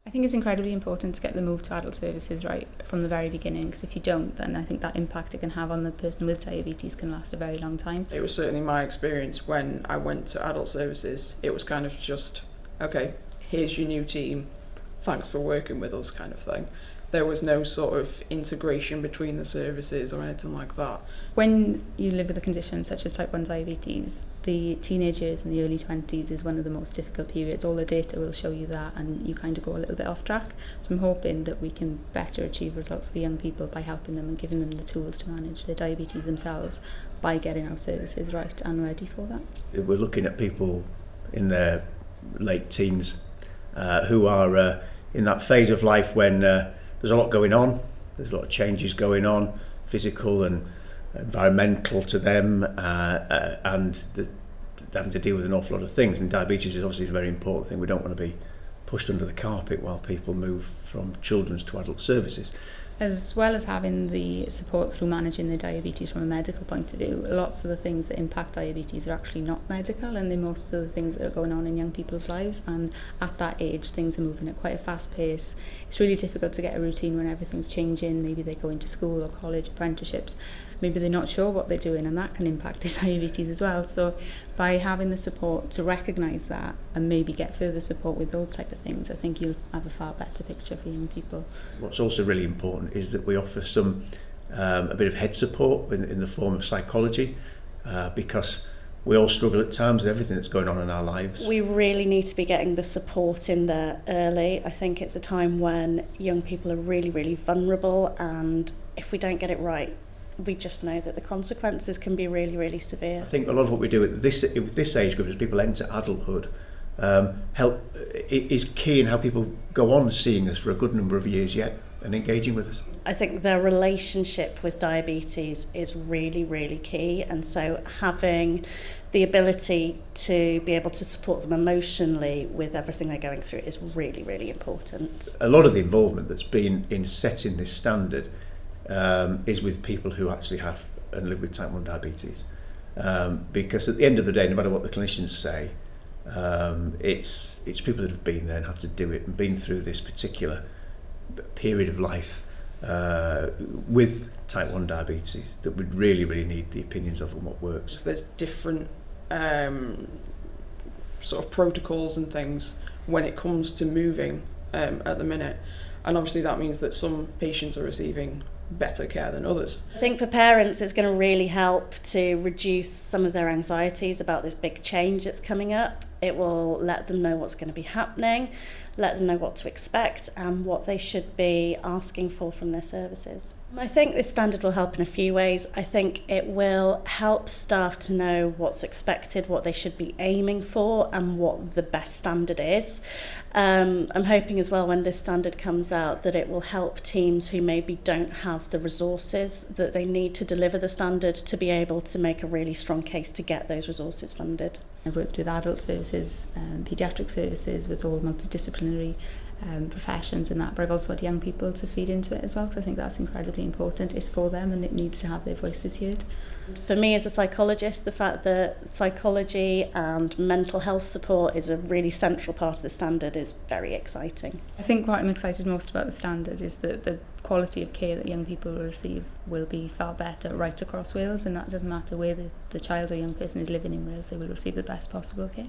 I think it's incredibly important to get the move to adult services right from the very beginning, because if you don't, then I think that impact it can have on the person with diabetes can last a very long time. It was certainly my experience when I went to adult services. It was kind of just, okay, here's your new team, thanks for working with us kind of thing. There was no sort of integration between the services or anything like that. When you live with a condition such as type 1 diabetes, the teenage years and the early 20s is one of the most difficult periods. All the data will show you that, and you kind of go a little bit off track. So I'm hoping that we can better achieve results for young people by helping them and giving them the tools to manage their diabetes themselves by getting our services right and ready for that. We're looking at people in their late teens who are in that phase of life when there's a lot going on, there's a lot of changes going on, physical and environmental to them, and they're having to deal with an awful lot of things, and diabetes is obviously a very important thing. We don't want to be pushed under the carpet while people move from children's to adult services. As well as having the support through managing the diabetes from a medical point of view, lots of the things that impact diabetes are actually not medical, and they're most of the things that are going on in young people's lives, and at that age things are moving at quite a fast pace. It's really difficult to get a routine when everything's changing. Maybe they go into school or college, apprenticeships, maybe they're not sure what they're doing, and that can impact their diabetes as well. So by having the support to recognise that and maybe get further support with those type of things, I think you'll have a far better picture for young people. What's also really important is that we offer some a bit of head support in the form of psychology, because we all struggle at times with everything that's going on in our lives. We really need to be getting the support in there early. I think it's a time when young people are really, really vulnerable, and if we don't get it right, we just know that the consequences can be really, really severe. I think a lot of what we do with this age group as people enter adulthood is key in how people go on seeing us for a good number of years yet and engaging with us. I think their relationship with diabetes is really, really key, and so having the ability to be able to support them emotionally with everything they're going through is really, really important. A lot of the involvement that's been in setting this standard is with people who actually have and live with type 1 diabetes, because at the end of the day, no matter what the clinicians say, it's people that have been there and had to do it and been through this particular period of life with type 1 diabetes that would really, really need the opinions of on what works. There's different sort of protocols and things when it comes to moving at the minute, and obviously that means that some patients are receiving better care than others. I think for parents it's going to really help to reduce some of their anxieties about this big change that's coming up. It will let them know what's going to be happening, let them know what to expect and what they should be asking for from their services. I think this standard will help in a few ways. I think it will help staff to know what's expected, what they should be aiming for and what the best standard is. I'm hoping as well when this standard comes out that it will help teams who maybe don't have the resources that they need to deliver the standard to be able to make a really strong case to get those resources funded. I've worked with adult services, paediatric services, with all multidisciplinary professions and that, but I've also had young people to feed into it as well, because I think that's incredibly important. It's for them and it needs to have their voices heard. For me as a psychologist, the fact that psychology and mental health support is a really central part of the standard is very exciting. I think what I'm excited most about the standard is that the quality of care that young people will receive will be far better right across Wales, and that doesn't matter where the child or young person is living in Wales, they will receive the best possible care.